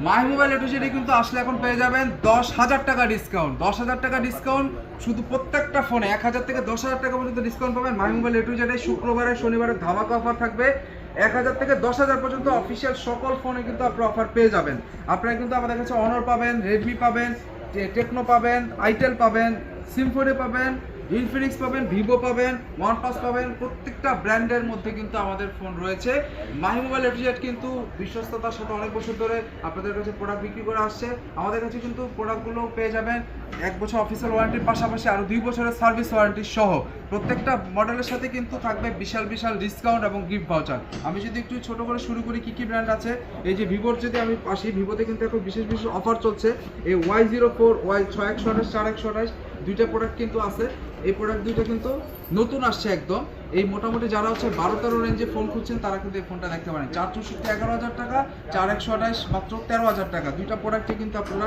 My mobile এটুসিটি কিন্তু আসলে এখন পেয়ে যাবেন 10,000 টাকা ডিসকাউন্ট। 10,000 টাকা ডিসকাউন্ট শুধু প্রত্যেকটা ফোনে 1,000 থেকে 10,000 টাকা পর্যন্ত ডিসকাউন্ট পাবেন। মাই মোবাইল এটুসিটি শুক্রবারে শনিবারে ধামাকা অফার থাকবে। 1,000 থেকে 10,000 পর্যন্ত অফিসিয়াল সকল ফোনে কিন্তু আপনারা অফার পেয়ে যাবেন। আপনারা কিন্তু আমাদের কাছে অনর পাবেন, রেডমি পাবেন, টেকনো পাবেন, আইটেল পাবেন, সিম্ফনি পাবেন, ইনফিনিক্স পাবেন, ভিভো পাবেন, ওয়ানপ্লাস পাবেন। প্রত্যেকটা ব্র্যান্ডের মধ্যে কিন্তু আমাদের ফোন রয়েছে। মাই মোবাইল এফজেড কিন্তু বিশ্বস্ততার সাথে অনেক বছর ধরে আপনাদের কাছে প্রোডাক্ট বিক্রি করে আসছে। আমাদের কাছে কিন্তু প্রোডাক্টগুলো পেয়ে যাবেন 1 বছর অফিসিয়াল ওয়ারেন্টির পাশাপাশি আরও 2 বছরের সার্ভিস ওয়ারেন্টি সহ। প্রত্যেকটা মডেলের সাথে কিন্তু থাকবে বিশাল বিশাল ডিসকাউন্ট এবং গিফট ভাউচার। আমি যদি একটু ছোট করে শুরু করি কী কী ব্র্যান্ড আছে, এই যে ভিভোর যদি আমি আসি, ভিভোতে কিন্তু এখন বিশেষ বিশেষ অফার চলছে। এই Y04, Y6128, 4128 দুইটা প্রোডাক্ট কিন্তু আছে। এই প্রোডাক্ট দুইটা কিন্তু নতুন আসছে একদম। এই মোটামুটি যারা হচ্ছে 12-13 রেঞ্জে ফোন খুঁজছেন তারা কিন্তু এই ফোনটা দেখতে পারেন। 464 11,000 টাকা, 4128 মাত্র 13,000 টাকা। দুইটা প্রোডাক্টে কিন্তু আপনারা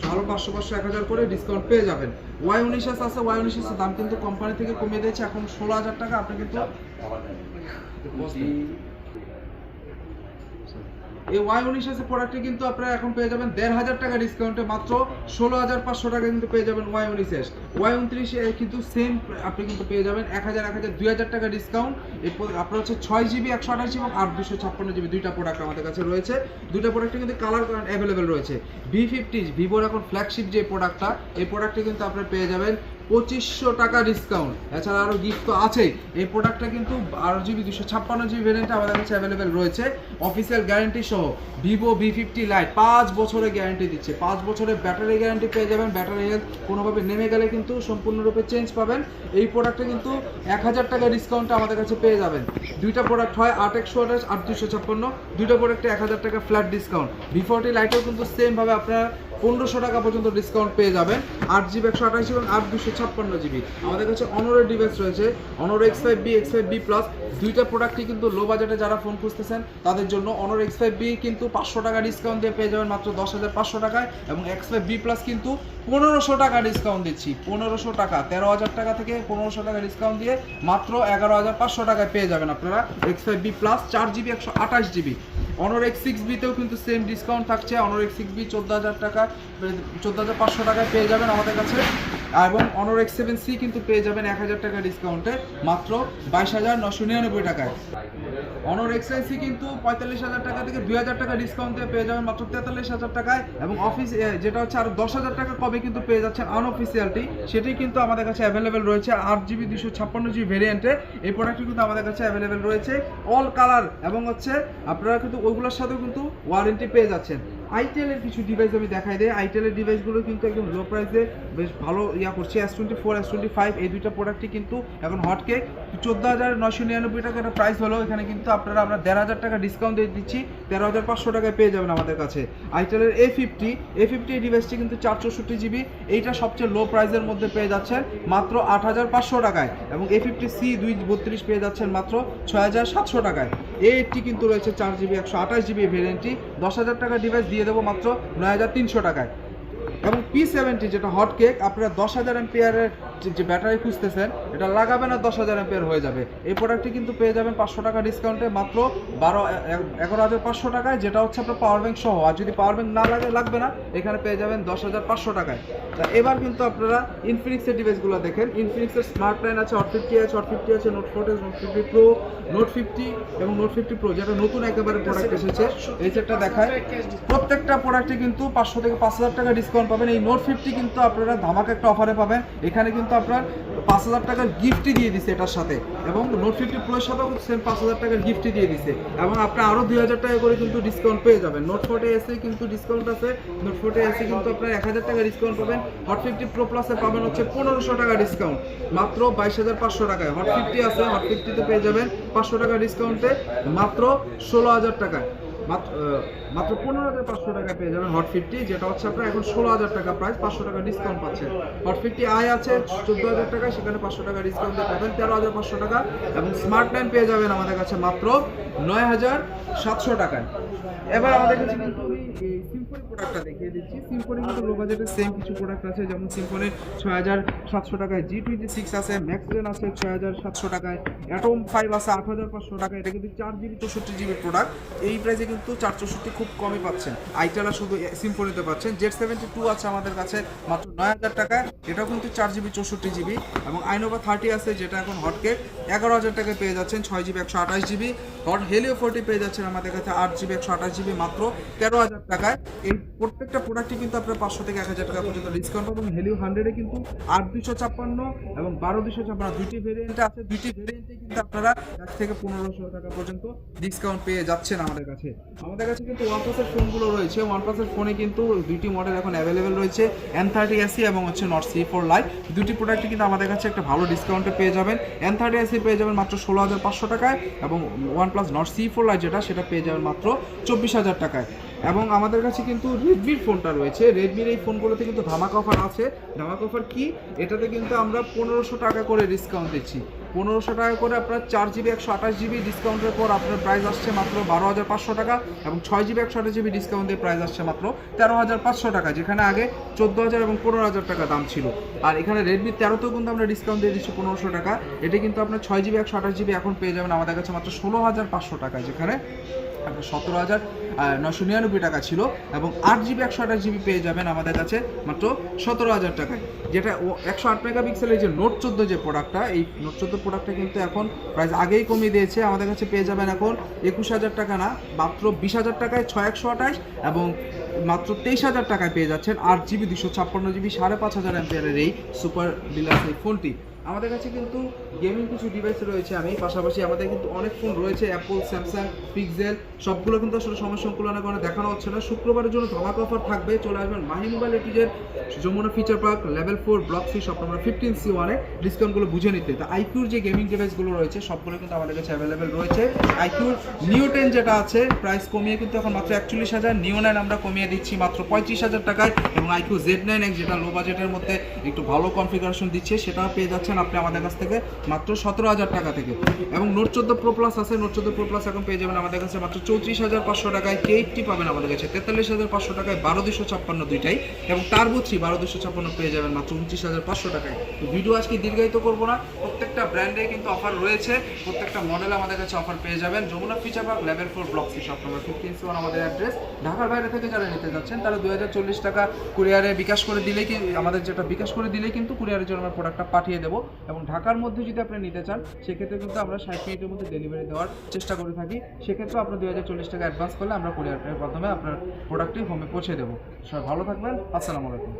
ভালো 500 1,000 করে ডিসকাউন্ট পেয়ে যাবেন। Y19 আছে, Y19 এর দাম কিন্তু কোম্পানি থেকে কমিয়ে দিয়েছে, এখন 16,000 টাকা। আপনি কিন্তু এই Y19 প্রোডাক্টে কিন্তু আপনারা এখন পেয়ে যাবেন 1,500 টাকা ডিসকাউন্টে মাত্র 16,500 টাকা কিন্তু পেয়ে যাবেন Y19। Y29 কিন্তু সেম আপনি কিন্তু পেয়ে যাবেন 1,000 2,000 টাকা ডিসকাউন্ট। এরপর আপনার হচ্ছে 6GB 128 এবং 8 256GB দুইটা প্রোডাক্ট আমাদের কাছে রয়েছে। দুইটা প্রোডাক্টে কিন্তু কালার অ্যাভেলেবেল রয়েছে। V50 ভিভোর এখন ফ্ল্যাগশিপ যে প্রোডাক্টটা, এই প্রোডাক্টে কিন্তু আপনারা পেয়ে যাবেন 2500 টাকা ডিসকাউন্ট। এছাড়া আরও গিফট তো আছেই। এই প্রোডাক্টটা কিন্তু 8GB 256GB ভেরিয়েন্টে আমাদের কাছে অ্যাভেলেবেল রয়েছে অফিসিয়াল গ্যারান্টি সহ। ভিভো V50 লাইট 5 বছরের গ্যারান্টি দিচ্ছে। 5 বছরের ব্যাটারি গ্যারান্টি পেয়ে যাবেন। ব্যাটারি হেলথ কোনোভাবে নেমে গেলে কিন্তু সম্পূর্ণরূপে চেঞ্জ পাবেন। এই প্রোডাক্টটা কিন্তু 1,000 টাকা ডিসকাউন্টে আমাদের কাছে পেয়ে যাবেন। দুইটা প্রোডাক্ট হয় 8/128, 8/256, দুইটা প্রোডাক্টে 1,000 টাকা ফ্ল্যাট ডিসকাউন্ট। V40 লাইটেও কিন্তু সেমভাবে আপনারা 1,500 টাকা পর্যন্ত ডিসকাউন্ট পেয়ে যাবেন। 8GB 128 এবং 8 256GB। আমাদের কাছে অনরের ডিভাইস রয়েছে, অনর X5B, X5B প্লাস। দুইটা প্রোডাক্টই কিন্তু লো বাজেটে যারা ফোন খুঁজতেছেন তাদের জন্য। অনর X5B কিন্তু 500 টাকা ডিসকাউন্ট দিয়ে পেয়ে যাবেন মাত্র 10,500 টাকায়, এবং X5B প্লাস কিন্তু 1,500 টাকা ডিসকাউন্ট দিচ্ছি। 1,500 টাকা, 13,000 টাকা থেকে 1,500 টাকা ডিসকাউন্ট দিয়ে মাত্র 11,500 টাকায় পেয়ে যাবেন আপনারা X5B প্লাস 4GB 128GB। অনর X6B তেও কিন্তু সেম ডিসকাউন্ট থাকছে। অনর X6B 14,000 টাকা, 14,500 টাকায় পেয়ে যাবেন আমাদের কাছে। এবং অনর X7C কিন্তু পেয়ে যাবেন 1,000 টাকা ডিসকাউন্টে মাত্র 22,999 টাকায়। অনর X9C কিন্তু 45,000 টাকা থেকে 2,000 টাকা ডিসকাউন্টে পেয়ে যাবেন মাত্র 43,000 টাকায়। এবং অফিস যেটা হচ্ছে আরও 10,000 টাকা কবে কিন্তু পেয়ে যাচ্ছেন আনঅফিসিয়ালটি, সেটি কিন্তু আমাদের কাছে অ্যাভেলেবেল রয়েছে 8GB 256GB ভেরিয়েন্টে। এই প্রোডাক্টটি কিন্তু আমাদের কাছে অ্যাভেলেবেল রয়েছে অল কালার, এবং হচ্ছে আপনারা কিন্তু ওইগুলোর সাথেও কিন্তু ওয়ারেন্টি পেয়ে যাচ্ছেন। আইটেলের কিছু ডিভাইস আমি দেখাই দিই। আইটেলের ডিভাইসগুলো কিন্তু একদম লো প্রাইসে বেশ ভালো করছে। S24, S25 এই দুইটা প্রোডাক্টই কিন্তু এখন হটকেক। 14,999 টাকা একটা প্রাইস হলো, এখানে কিন্তু আপনারা আমরা 1,500 টাকা ডিসকাউন্ট দিয়ে দিচ্ছি, 13,500 টাকায় পেয়ে যাবেন আমাদের কাছে। আইটেলের A50 এই ডিভাইসটি কিন্তু 464GB, এইটা সবচেয়ে লো প্রাইসের মধ্যে পেয়ে যাচ্ছেন মাত্র 8,500 টাকায়। এবং A50C 232 পেয়ে যাচ্ছেন মাত্র 6,700 টাকায়। A80 কিন্তু রয়েছে 4GB 128GB ভেরিয়েন্টটি, 10,000 টাকা ডিভাইস দিয়ে দেবো মাত্র 9,300 টাকায়। এবং P70 যেটা হট কেক, আপনারা 10,000 অ্যাম্পিয়ারের যে ব্যাটারি খুঁজতেছেন এটা লাগাবেন আর 10,000 অ্যাম্পিয়ার হয়ে যাবে। এই প্রোডাক্টটি কিন্তু পেয়ে যাবেন 500 টাকা ডিসকাউন্টে মাত্র 11,500 টাকায়, যেটা হচ্ছে আপনার পাওয়ার ব্যাংক সহ। আর যদি পাওয়ার ব্যাংক না লাগবে না, এখানে পেয়ে যাবেন 10,500 টাকায়। তা এবার কিন্তু আপনারা ইনফিনিক্সের ডিভাইসগুলো দেখেন। ইনফিনিক্সের স্মার্ট লাইন আছে, হট 50 আছে, হট 50 আছে, নোট 40, নোট 50 প্রো, নোট 50 এবং নোট 50 প্রো, যেটা নতুন একেবারে প্রোডাক্ট এসেছে। এই সেটটা দেখায়। প্রত্যেকটা প্রোডাক্টে কিন্তু 500 থেকে 5,000 টাকা ডিসকাউন্ট পাবেন। এই নোট 50 কিন্তু আপনারা ধামাকা একটা অফারে পাবেন। এখানে কিন্তু আপনার 5,000 টাকার গিফটই দিয়ে দিচ্ছে এটার সাথে, এবং নোট 50 প্রোর সাথেও সেম 5,000 টাকার গিফটই দিয়ে দিচ্ছে, এবং আপনি আরও 2,000 টাকা করে কিন্তু ডিসকাউন্ট পেয়ে যাবেন। নোট 40 কিন্তু ডিসকাউন্ট আছে। নোট 40 কিন্তু আপনার 1,000 টাকা ডিসকাউন্ট পাবেন। হট 50 প্রো প্লাসে পাবেন হচ্ছে 1,500 টাকা ডিসকাউন্ট মাত্র 22,500 টাকায়। হট 50 আছে, হট 50তে পেয়ে যাবেন 500 টাকা ডিসকাউন্টে মাত্র 16,000 টাকায়। মাত্র 15,500 টাকায় পেয়ে যাবেন হট 50, যেটা হচ্ছে আপনার এখন 16,000 টাকা প্রাইস, 500 টাকা ডিসকাউন্ট পাচ্ছেন। হট 50i আছে 14,000 টাকায়, সেখানে 500 টাকা ডিসকাউন্ট দিয়ে পাবেন 13,500 টাকা। এবং স্মার্ট লাইন পেয়ে যাবেন আমাদের কাছে মাত্র 9,700 টাকায়। এবার আমাদের কাছে কিন্তু আমি সিম্ফনি প্রোডাক্টটা দেখিয়ে দিচ্ছি। সিম্ফনি কিন্তু লো বাজেটের সেম কিছু প্রোডাক্ট আছে, যেমন সিম্ফনির 6,700 টাকায় G26 আছে, ম্যাক্স জেন আছে 6,700 টাকায়, অ্যাটম 5 আছে 8,500 টাকা। এটা কিন্তু 4GB 64GB প্রোডাক্ট। এই প্রাইসে কিন্তু কিন্তু 464 খুব কমই পাচ্ছেন। আইটেলা শুধু সিম্ফনিতে পাচ্ছেন। Z72 আছে আমাদের কাছে মাত্র 9000 টাকায়, এটাও কিন্তু 4GB 64GB। এবং আইনোভা 30 আছে যেটা এখন হটকেক, 11000 টাকায় পেয়ে যাচ্ছেন 6GB 128GB। হট হেলিও 40 পেয়ে যাচ্ছেন আমাদের কাছে 8GB 128GB মাত্র 13000 টাকায়। এই প্রত্যেকটা প্রোডাক্টই কিন্তু আপনার 500 থেকে 1000 টাকা পর্যন্ত ডিসকাউন্ট পাবেন। হেলিও 100-এ কিন্তু 8256 এবং 12256 দুইটি ভেরিয়েন্ট আছে। দুইটি ভেরিয়েন্টে কিন্তু আপনারা 1 থেকে 1500 টাকা পর্যন্ত ডিসকাউন্ট পেয়ে যাচ্ছেন আমাদের কাছে। আমাদের কাছে কিন্তু ওয়ানপ্লাসের ফোনগুলো রয়েছে। ওয়ানপ্লাসের ফোনে কিন্তু দুইটি মডেল এখন অ্যাভেলেবেল রয়েছে, N30 SE এবং হচ্ছে নট C4 Lite। দুটি প্রোডাক্টই কিন্তু আমাদের কাছে একটা ভালো ডিসকাউন্টে পেয়ে যাবেন। N30 SE পেয়ে যাবেন মাত্র 16500 টাকায় এবং ওয়ানপ্লাস নট C4 Lite যেটা সেটা পেয়ে যাবেন মাত্র 24000 টাকায়। এবং আমাদের কাছে কিন্তু রেডমির ফোনটা রয়েছে। রেডমির এই ফোনগুলোতে কিন্তু ধামাকা অফার আছে। ধামাকা অফার কি? এটাতে কিন্তু আমরা 1500 টাকা করে ডিসকাউন্ট দিচ্ছি। 1500 টাকা করে আপনার 4GB 128GB ডিসকাউন্টের পর আপনার প্রাইস আসছে মাত্র 12500 টাকা এবং 6GB 128GB ডিসকাউন্ট দিয়ে প্রাইস আসছে মাত্র 13500 টাকা, যেখানে আগে 14000 এবং 15000 টাকা দাম ছিল। আর এখানে রেডমি 13তেও কিন্তু আমরা ডিসকাউন্ট দিয়ে দিচ্ছি 1500 টাকা। এটা কিন্তু আপনার 6GB 128GB এখন পেয়ে যাবেন আমাদের কাছে মাত্র 16500 টাকা, যেখানে আপনার 17999 টাকা ছিল। এবং 8GB 128GB পেয়ে যাবেন আমাদের কাছে মাত্র 17000 টাকায়। যেটা 108 মেগাপিক্সেলের যে নোট 14 যে প্রোডাক্টটা, এই নোট 14 প্রোডাক্টটা কিন্তু এখন প্রাইস আগেই কমিয়ে দিয়েছে। আমাদের কাছে পেয়ে যাবেন এখন 21000 টাকা না, মাত্র 20000 টাকায় 6128 এবং মাত্র 23000 টাকায় পেয়ে যাচ্ছেন 8GB 256GB 5500 অ্যাম্পিয়ারের এই সুপার ডিলাক্স এই ফোনটি। আমাদের কাছে কিন্তু গেমিং কিছু ডিভাইস রয়েছে। পাশাপাশি আমাদের কিন্তু অনেক ফোন রয়েছে, অ্যাপল, স্যামসাং, পিক্সেল, সবগুলো কিন্তু আসলে সময় সংকুলনের কারণে দেখানো হচ্ছে না। শুক্রবারের জন্য ধামাকা অফার থাকবে, চলে আসবেন মাহি মোবাইল এটিজের Jamuna future park level 4 block C shop number 15C1-এ ডিসকাউন্টগুলো বুঝে নিতে। তো আইকিউর যে গেমিং ডিভাইসগুলো রয়েছে সবগুলো কিন্তু আমাদের কাছে অ্যাভেলেবেল রয়েছে। আইকিউর নিও 10 যেটা আছে প্রাইস কমিয়ে কিন্তু এখন মাত্র 41000, নিও 9 আমরা কমিয়ে দিচ্ছি মাত্র 35000 টাকায়। এবং আইকিউ Z9X যেটা লো বাজেটের মধ্যে একটু ভালো কনফিগারেশন দিচ্ছে, সেটা পেয়ে যাচ্ছেন আপনি আমাদের কাছ থেকে মাত্র 17000 টাকা থেকে। এবং নোট 14 প্রো প্লাস আছে, নোট 14 প্রো প্লাস এখন পেয়ে যাবেন আমাদের কাছে মাত্র 34500 টাকায়। K80 পাবেন আমাদের কাছে 43500 টাকায়, 12256 দুইটাই। এবং টার্বো 3 12256 পেয়ে যাবেন মাত্র 29500 টাকায়। তো ভিডিও আজকে দীর্ঘায়িত করবো না, প্রত্যেকটা ব্র্যান্ডে কিন্তু অফার রয়েছে, প্রত্যেকটা মডেলে আমাদের কাছে অফার পেয়ে যাবেন। Jamuna future park level 4 block C shop number 15C1 আমাদের অ্যাড্রেস। ঢাকার বাইরে থেকে যারা নিতে যাচ্ছেন তারা 2040 টাকা কুরিয়ারে বিকাশ করে দিলেই কি আমাদের যেটা বিকাশ করে দিলেই কিন্তু কুরিয়ারের জন্য আমরা প্রোডাক্টটা পাঠিয়ে দেবো। এবং ঢাকার মধ্যে যদি আপনি নিতে চান সেক্ষেত্রে কিন্তু আমরা 60 মিনিটের মধ্যে ডেলিভারি দেওয়ার চেষ্টা করে থাকি। সেক্ষেত্রে আপনার 2040 টাকা অ্যাডভান্স করলে আমরা কুরিয়ারের মাধ্যমে আপনার প্রোডাক্টটি হোমে পৌঁছে দেবো। সবাই ভালো থাকবেন, আসসালামু আলাইকুম।